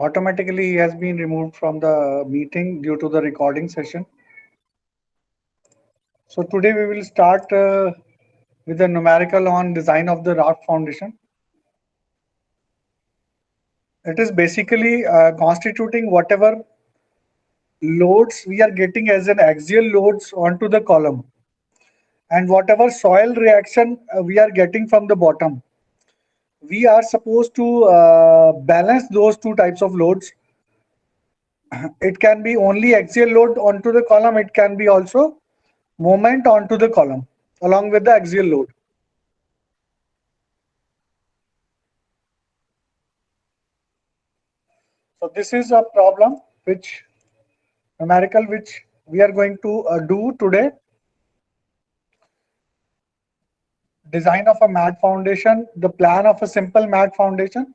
Automatically, he has been removed from the meeting due to the recording session. So today we will start with the numerical on design of the raft foundation. It is basically constituting whatever loads we are getting as an axial loads onto the column and whatever soil reaction we are getting from the bottom. We are supposed to balance those two types of loads. It can be only axial load onto the column. It can be also moment onto the column along with the axial load. So this is a problem which numerical which we are going to do today. Design of a mat foundation, the plan of a simple mat foundation,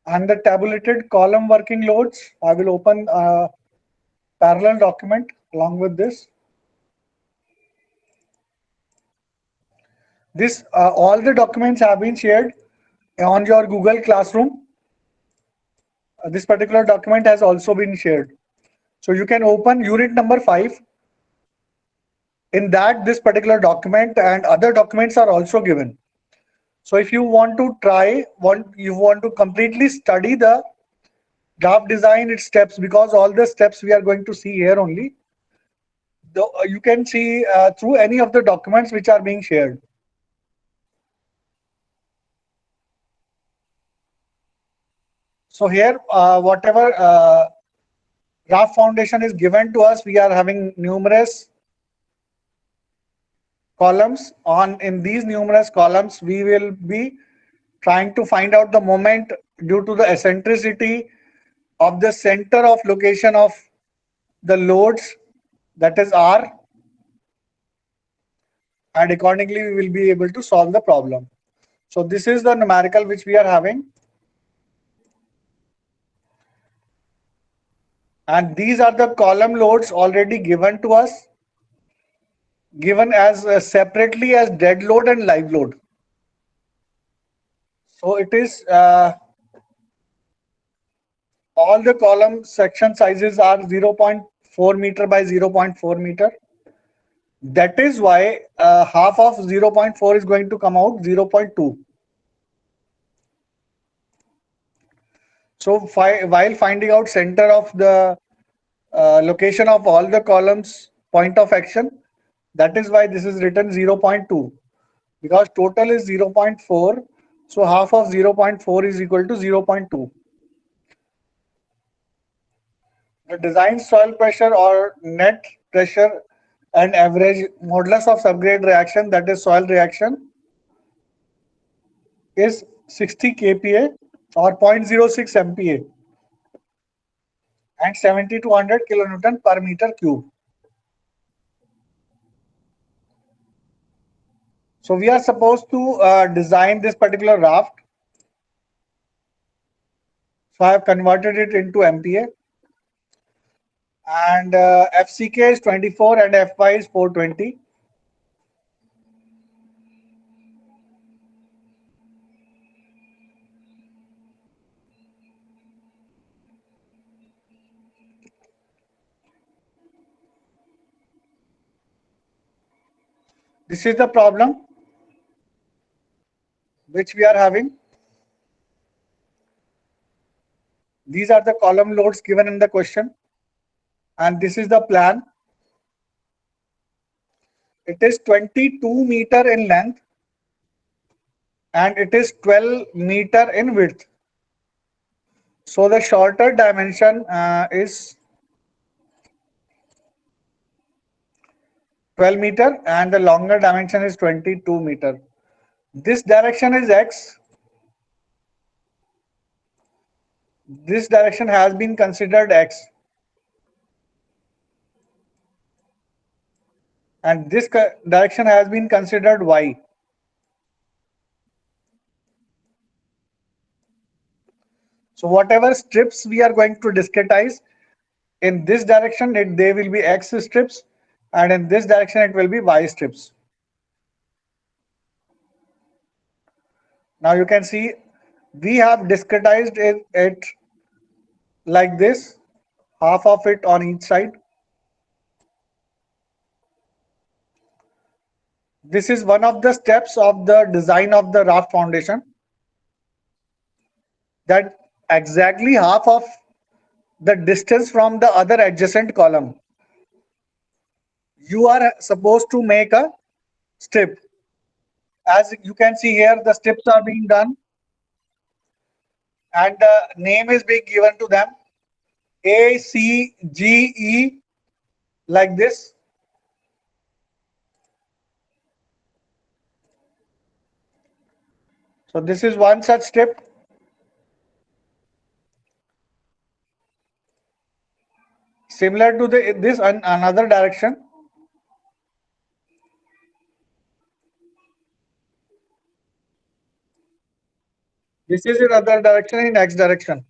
and the tabulated column working loads. I will open a parallel document along with this. This all the documents have been shared on your Google Classroom. This particular document has also been shared. So you can open unit number 5. In that, this particular document and other documents are also given. So if you want to you want to completely study the draft design, its steps, because all the steps we are going to see here only, you can see through any of the documents which are being shared. So here, whatever draft foundation is given to us, we are having numerous columns. In these numerous columns, we will be trying to find out the moment due to the eccentricity of the center of location of the loads, that is R, and accordingly we will be able to solve the problem. So this is the numerical which we are having, and these are the column loads already given to us, given as separately as dead load and live load. So it is all the column section sizes are 0.4 meter by 0.4 meter. That is why half of 0.4 is going to come out 0.2. So while finding out center of the location of all the columns point of action, that is why this is written 0.2, because total is 0.4. So half of 0.4 is equal to 0.2. The design soil pressure or net pressure and average modulus of subgrade reaction, that is soil reaction, is 60 kPa or 0.06 MPa and 70 to 100 kilonewton per meter cube. So we are supposed to design this particular raft. So I have converted it into MPa, and FCK is 24 and FY is 420. This is the problem which we are having. These are the column loads given in the question, and this is the plan. It is 22 meter in length and it is 12 meter in width. So the shorter dimension is 12 meter and the longer dimension is 22 meter. This direction is X. This direction has been considered X. And this direction has been considered Y. So whatever strips we are going to discretize, in this direction they will be X strips, and in this direction it will be Y strips. Now you can see we have discretized it like this, half of it on each side. This is one of the steps of the design of the raft foundation, that exactly half of the distance from the other adjacent column, you are supposed to make a strip. As you can see here, the strips are being done and the name is being given to them, A, C, G, E, like this. So this is one such strip. Similar to this another direction. This is in other direction, in X direction.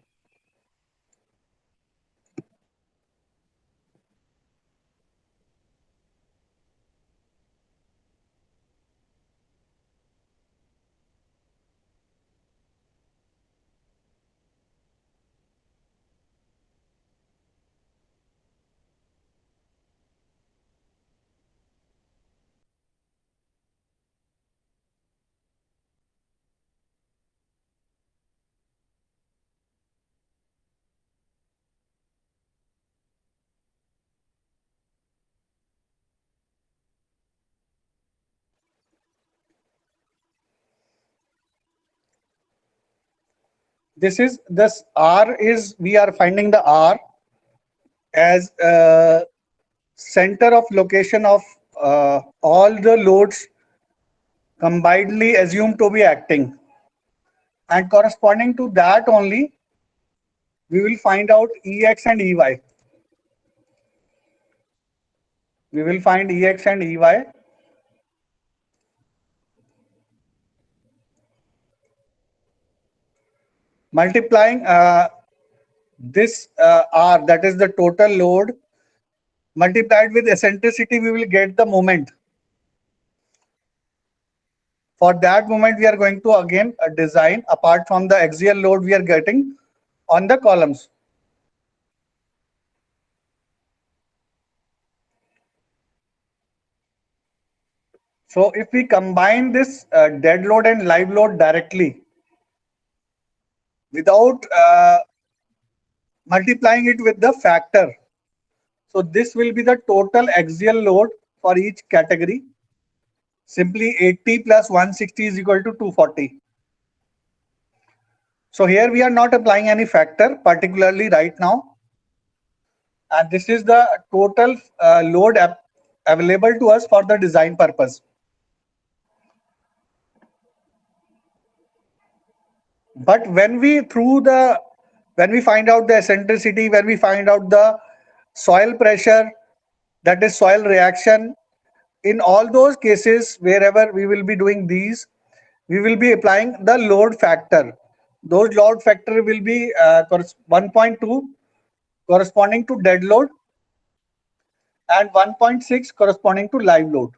This is this R is, we are finding the R as center of location of all the loads combinedly assumed to be acting, and corresponding to that only we will find out Ex and Ey. We will find Ex and Ey. Multiplying this R, that is the total load, multiplied with eccentricity, we will get the moment. For that moment, we are going to again design apart from the axial load we are getting on the columns. So if we combine this dead load and live load directly without multiplying it with the factor, so this will be the total axial load for each category. Simply 80 plus 160 is equal to 240. So here we are not applying any factor particularly right now. And this is the total load available to us for the design purpose. But when we find out the eccentricity, when we find out the soil pressure, that is soil reaction, in all those cases wherever we will be doing these, we will be applying the load factor. Those load factor will be 1.2 corresponding to dead load and 1.6 corresponding to live load.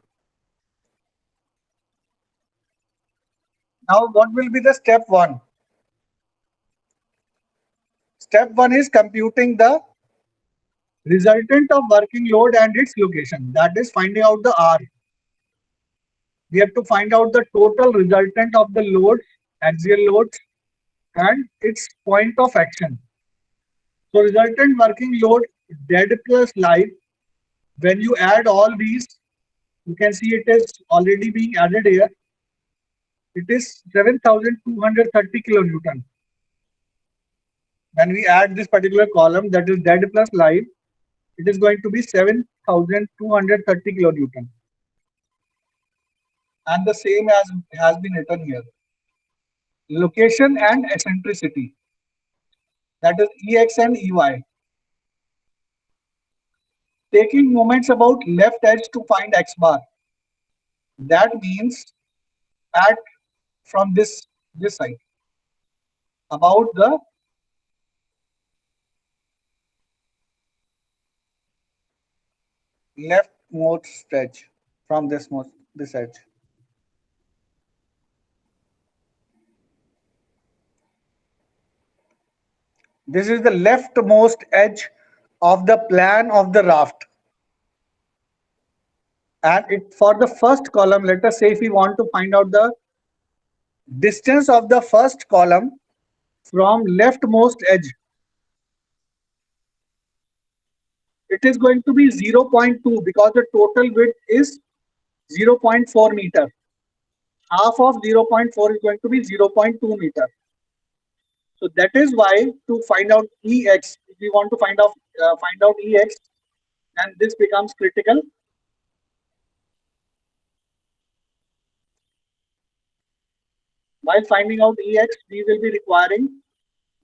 Now what will be the step 1? Step 1 is computing the resultant of working load and its location. That is finding out the R. We have to find out the total resultant of the loads, axial loads, and its point of action. So resultant working load dead plus live, when you add all these, you can see it is already being added here. It is 7,230 kilonewton. When we add this particular column, that is dead plus live, it is going to be 7,230 kilonewton. And the same as has been written here. Location and eccentricity, that is Ex and Ey. Taking moments about left edge to find X bar. That means at from this side about the leftmost stretch from this edge. This is the leftmost edge of the plan of the raft. And it for the first column, let us say if we want to find out the distance of the first column from leftmost edge, it is going to be 0.2 because the total width is 0.4 meter. Half of 0.4 is going to be 0.2 meter. So that is why to find out Ex, if we want to find out Ex, then this becomes critical. While finding out Ex, we will be requiring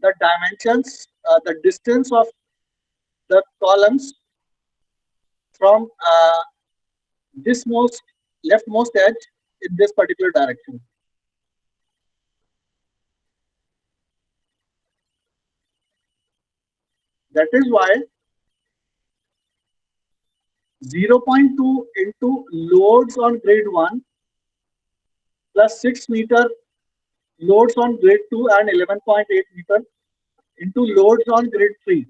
the dimensions, the distance of the columns from this leftmost edge in this particular direction. That is why 0.2 into loads on grade 1 plus 6 meter loads on grade 2 and 11.8 meter into loads on grade 3.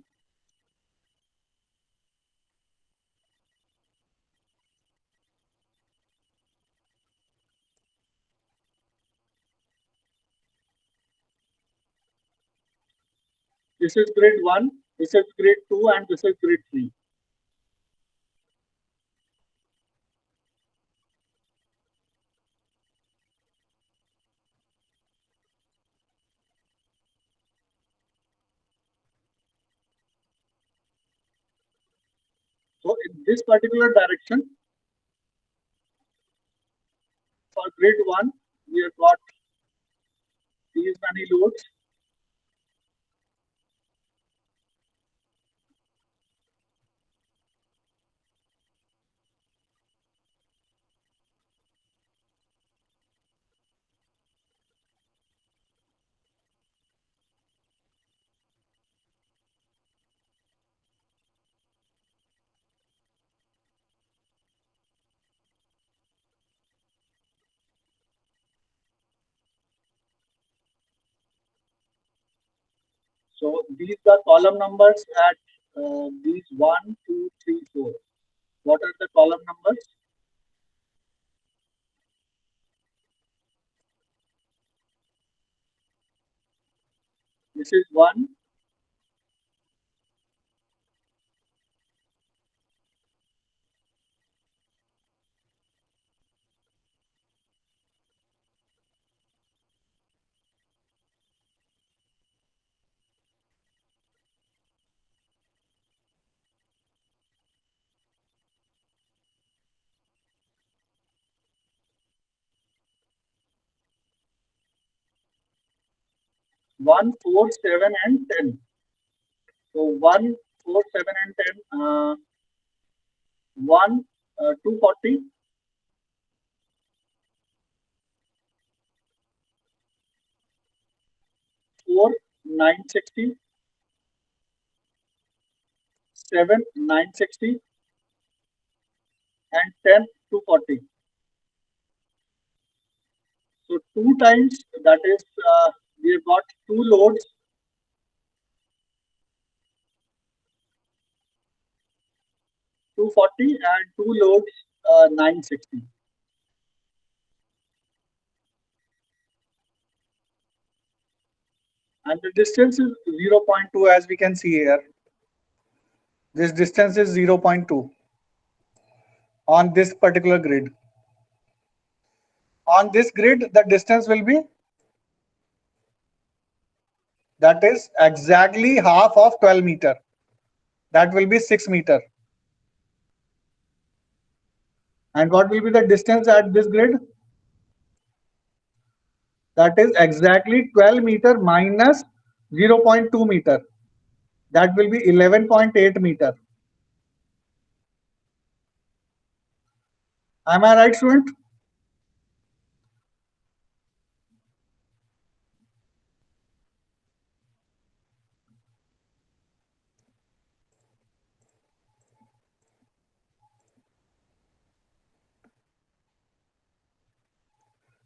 This is grade 1, this is grade 2 and this is grade 3. So in this particular direction, for grade 1, we have got these many loads. So these are column numbers at these 1, 2, 3, 4. What are the column numbers? This is 1, 1, 4, 7 and 10. So 1, 4, 7 and 10. 1, 240. 4, 960. 7, 960. And 10, 240. So 2 times, that is, we have got 2 loads. 240 and 2 loads, 960. And the distance is 0.2 as we can see here. This distance is 0.2 on this particular grid. On this grid, the distance will be, that is exactly half of 12 meter. That will be 6 meter. And what will be the distance at this grid? That is exactly 12 meter minus 0.2 meter. That will be 11.8 meter. Am I right, student?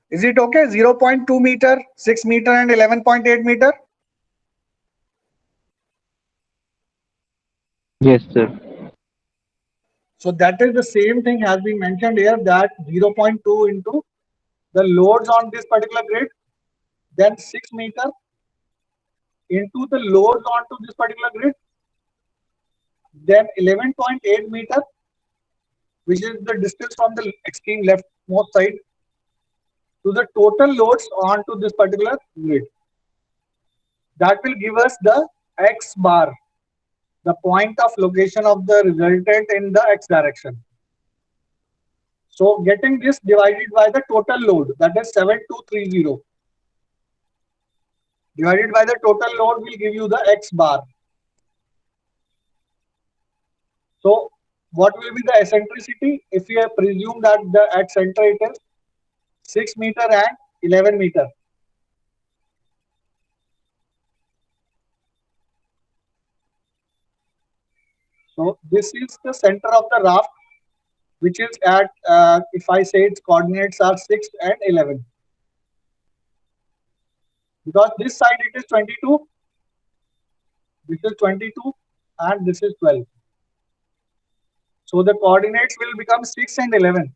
Is it okay? 0.2 meter, 6 meter and 11.8 meter. Yes, sir. So that is the same thing has been mentioned here, that 0.2 into the loads on this particular grid, then 6 meter into the loads onto this particular grid, then 11.8 meter, which is the distance from the extreme leftmost side to the total loads onto this particular grid. That will give us the X bar, the point of location of the resultant in the X direction. So getting this divided by the total load, that is 7230, divided by the total load will give you the X bar. So what will be the eccentricity? If we have presumed that the at center it is 6 meter and 11 meter. So this is the center of the raft, which is at, if I say its coordinates are 6 and 11. Because this side it is 22, this is 22, and this is 12. So the coordinates will become 6 and 11.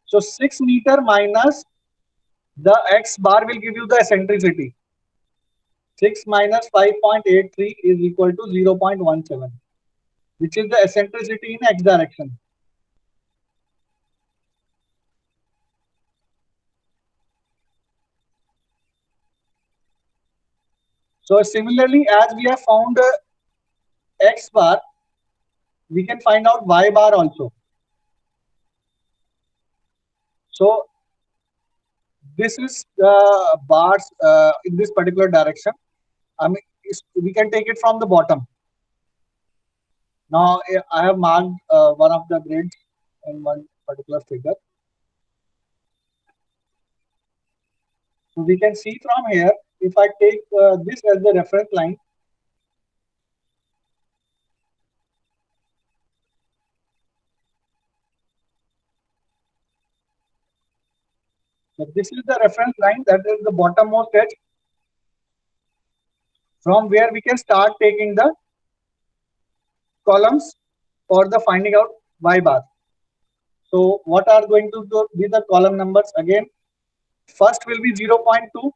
So 6 meter minus the X bar will give you the eccentricity. 6 minus 5.83 is equal to 0.17, which is the eccentricity in X direction. So similarly, as we have found X bar, we can find out Y bar also. So this is the bars in this particular direction. I mean, we can take it from the bottom. Now I have marked one of the grids in one particular figure. So we can see from here, if I take this as the reference line, so this is the reference line, that is the bottommost edge, from where we can start taking the columns for the finding out Y bar. So what are going to be the column numbers again? First will be 0.2,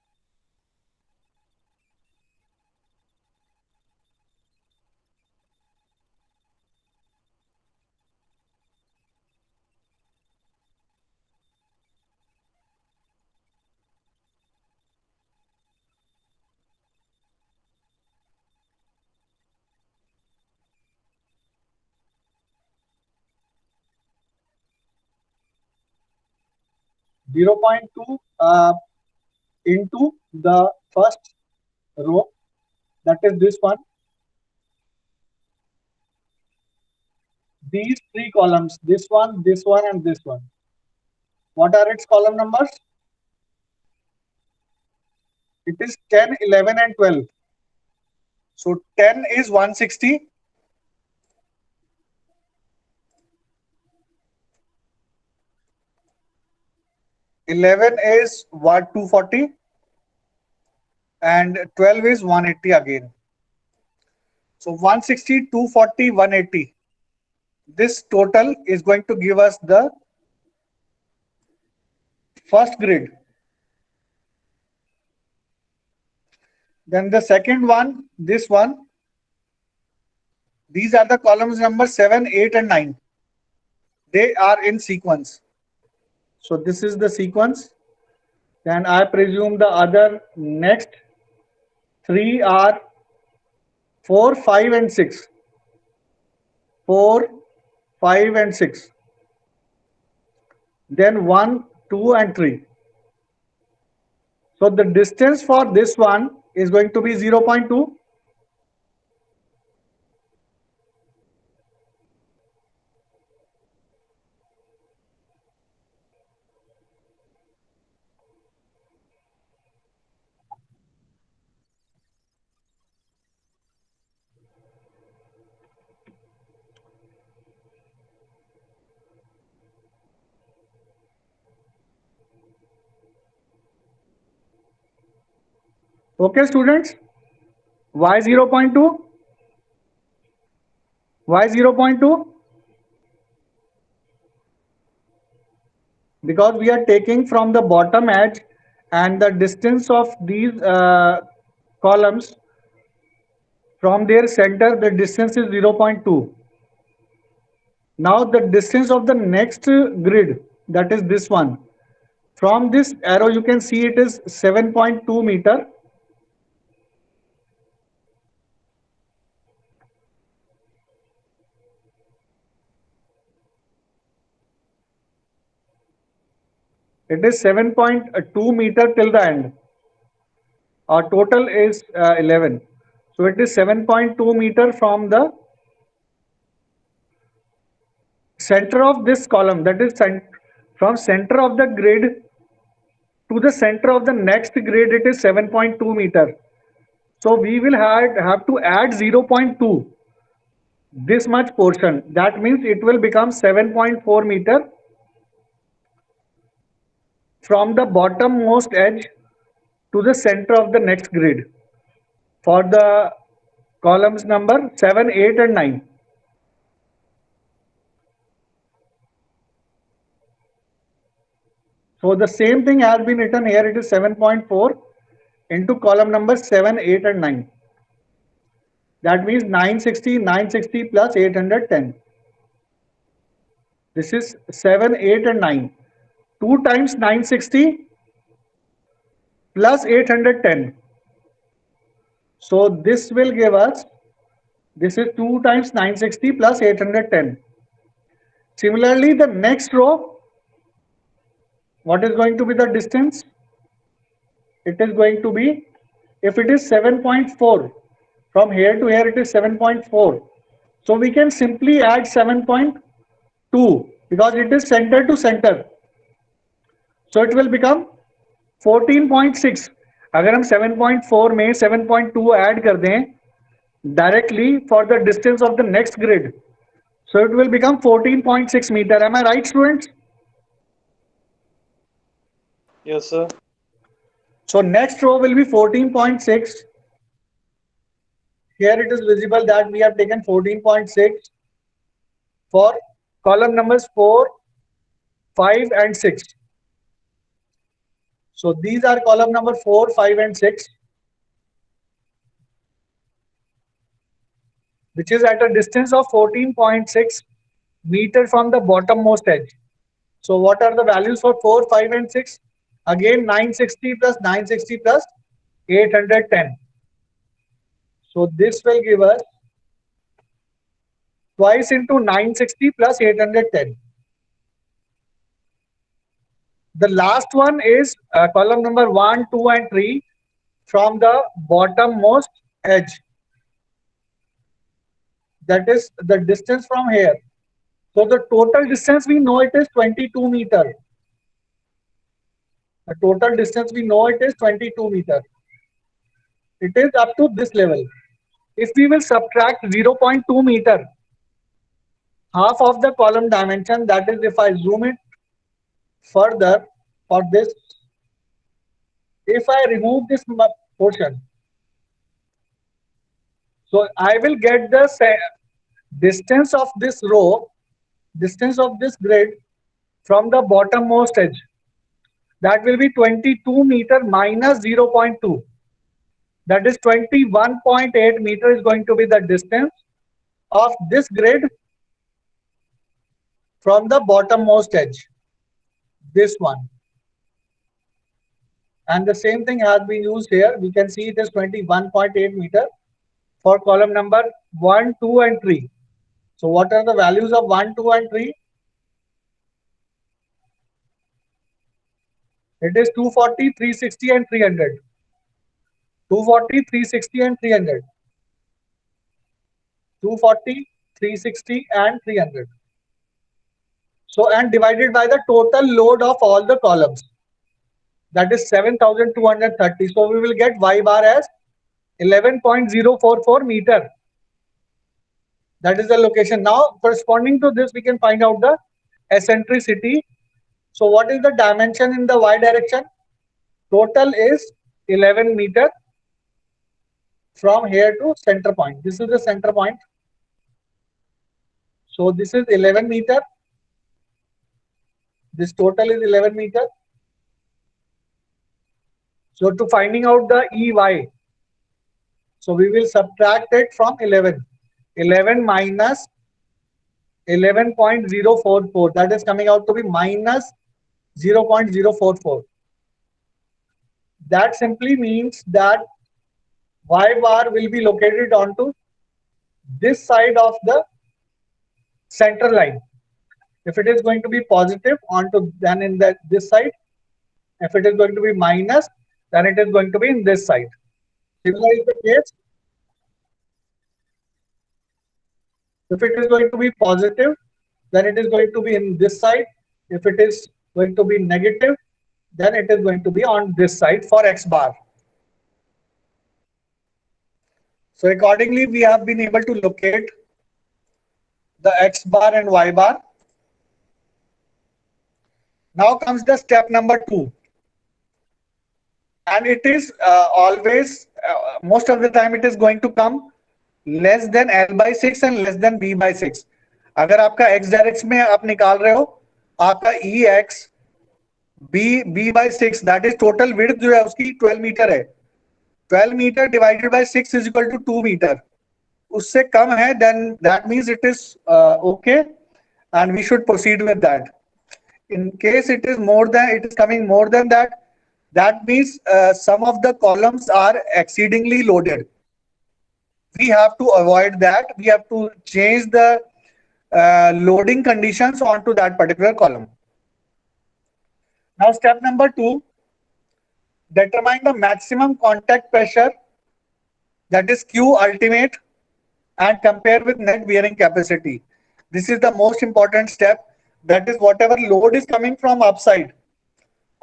0.2 into the first row, that is this one. These three columns, this one, and this one. What are its column numbers? It is 10, 11, and 12. So 10 is 160. 11 is 240. And 12 is 180 again. So 160, 240, 180. This total is going to give us the first grid. Then the second one, this one. These are the columns number 7, 8, and 9. They are in sequence. So this is the sequence. Then I presume the other next three are 4, 5, and 6. 4, 5, and 6. Then 1, 2, and 3. So the distance for this one is going to be 0.2. Okay, students. Why 0.2? Why 0.2? Because we are taking from the bottom edge, and the distance of these columns from their center, the distance is 0.2. Now the distance of the next grid, that is this one, from this arrow you can see it is 7.2 meter. It is 7.2 meter till the end. Our total is 11. So it is 7.2 meter from the center of this column, that is from center of the grid to the center of the next grid, it is 7.2 meter. So we will have to add 0.2, this much portion. That means it will become 7.4 meter from the bottommost edge to the center of the next grid for the columns number 7, 8 and 9. So the same thing has been written here. It is 7.4 into column number 7, 8 and 9. That means 960 plus 810. This is 7, 8 and 9. 2 times 960 plus 810. So this will give us, this is 2 times 960 plus 810. Similarly, the next row, what is going to be the distance? It is going to be, if it is 7.4, from here to here it is 7.4. So we can simply add 7.2 because it is center to center. So it will become 14.6. अगर हम 7.4 में 7.2 add कर दें directly for the distance of the next grid, so it will become 14.6 meter. Am I right, students? Yes, sir. So next row will be 14.6. Here it is visible that we have taken 14.6 for column numbers 4, 5 and 6. So these are column number 4, 5 and 6, which is at a distance of 14.6 meter from the bottommost edge. So what are the values for 4, 5 and 6? Again 960 plus 960 plus 810. So this will give us twice into 960 plus 810. The last one is column number 1, 2 and 3 from the bottommost edge. That is the distance from here. So the total distance we know it is 22 meter. The total distance we know it is 22 meter. It is up to this level. If we will subtract 0.2 meter, half of the column dimension, that is if I zoom it further for this, if I remove this portion, so I will get the distance of this row, distance of this grid from the bottommost edge. That will be 22 meter minus 0.2. That is 21.8 meter is going to be the distance of this grid from the bottommost edge. This one. And the same thing has been used here. We can see it is 21.8 meter for column number 1, 2 and 3. So what are the values of 1, 2 and 3? It is 240, 360 and 300. 240, 360 and 300. 240, 360 and 300. So and divided by the total load of all the columns. That is 7,230. So we will get y bar as 11.044 meter. That is the location. Now corresponding to this we can find out the eccentricity. So what is the dimension in the y direction? Total is 11 meter from here to center point. This is the center point. So this is 11 meter. This total is 11 meter. So to finding out the EY, so we will subtract it from 11. 11 minus 11.044. That is coming out to be minus 0.044. That simply means that Y bar will be located onto this side of the center line. If it is going to be positive onto then in this side. If it is going to be minus, then it is going to be in this side. Similar is the case. If it is going to be positive, then it is going to be in this side. If it is going to be negative, then it is going to be on this side for X bar. So accordingly, we have been able to locate the X bar and Y bar. Now comes the step number 2. And it is always, most of the time it is going to come less than L/6 and less than B/6. अगर आपका X direction में आप निकाल रहे हो, आपका EX B/6, that is total width जो है उसकी 12 मीटर है. 12 metre divided by 6 is equal to 2 metre. उससे कम है, then that means it is okay, and we should proceed with that. In case it is more than, it is coming more than that, that means some of the columns are exceedingly loaded. We have to avoid that. We have to change the loading conditions onto that particular column. Now step number 2, determine the maximum contact pressure, that is Q ultimate, and compare with net bearing capacity. This is the most important step. That is whatever load is coming from upside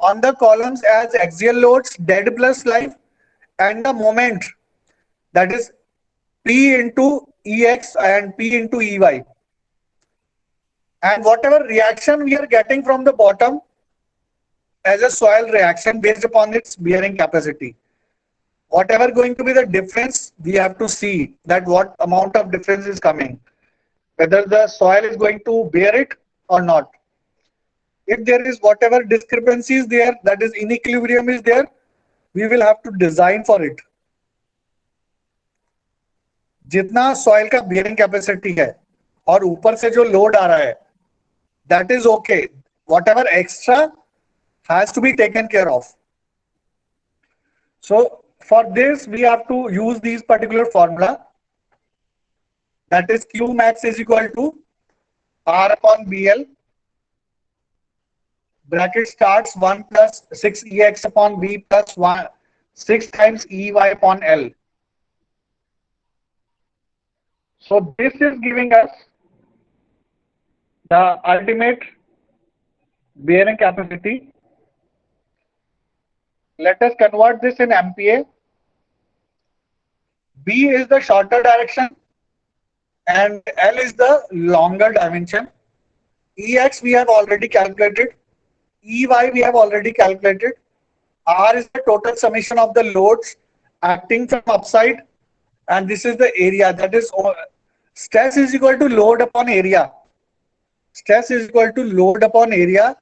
on the columns as axial loads, dead plus live, and the moment, that is P into EX and P into EY. And whatever reaction we are getting from the bottom as a soil reaction based upon its bearing capacity. Whatever going to be the difference, we have to see that what amount of difference is coming, whether the soil is going to bear it or not. If there is whatever discrepancy is there, that is inequilibrium is there, we will have to design for it. जितना soil का bearing capacity है और ऊपर से जो load आ रहा है, that is okay. Whatever extra has to be taken care of. So for this, we have to use these particular formula. That is Q max is equal to R upon BL. Bracket starts 1 plus 6 EX upon B plus 1 6 times EY upon L. So this is giving us the ultimate bearing capacity. Let us convert this in MPa. B is the shorter direction and L is the longer dimension. EX we have already calculated. EY we have already calculated. R is the total summation of the loads acting from upside, and this is the area, that is stress is equal to load upon area. Stress is equal to load upon area,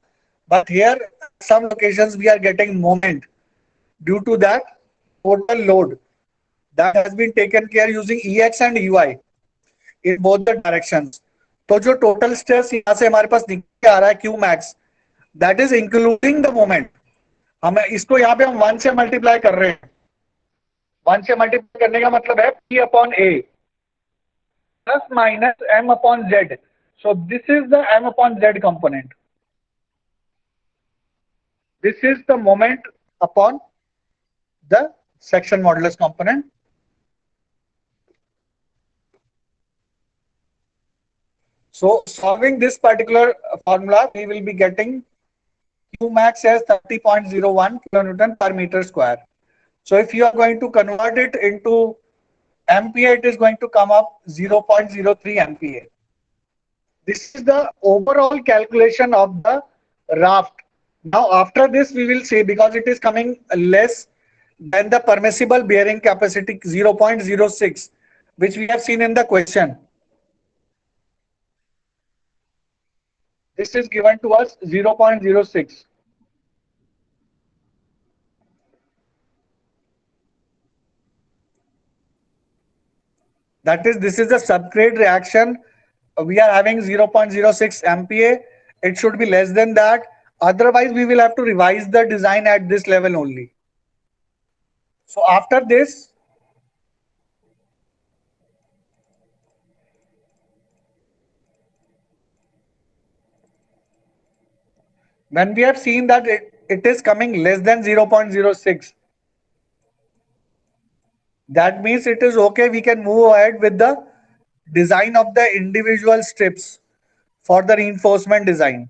but here some locations we are getting moment due to that total load that has been taken care using EX and EY in both the directions. तो जो total stress यहाँ से हमारे पास निकल के आ रहा है Q max, that is including the moment. हमें इसको यहाँ पे हम 1 से मल्टीप्लाई कर रहे हैं. 1 से मल्टीप्लाई करने का मतलब है P upon A plus minus M upon Z. So this is the M upon Z component. This is the moment upon the section modulus component. So solving this particular formula, we will be getting Q max as 30.01 kilonewton per meter square. So if you are going to convert it into MPa, it is going to come up 0.03 MPa. This is the overall calculation of the raft. Now after this we will see, because it is coming less than the permissible bearing capacity 0.06, which we have seen in the question. This is given to us 0.06. That is, this is the subgrade reaction. We are having 0.06 MPa. It should be less than that. Otherwise, we will have to revise the design at this level only. So after this, when we have seen that it is coming less than 0.06, that means it is okay. We can move ahead with the design of the individual strips for the reinforcement design.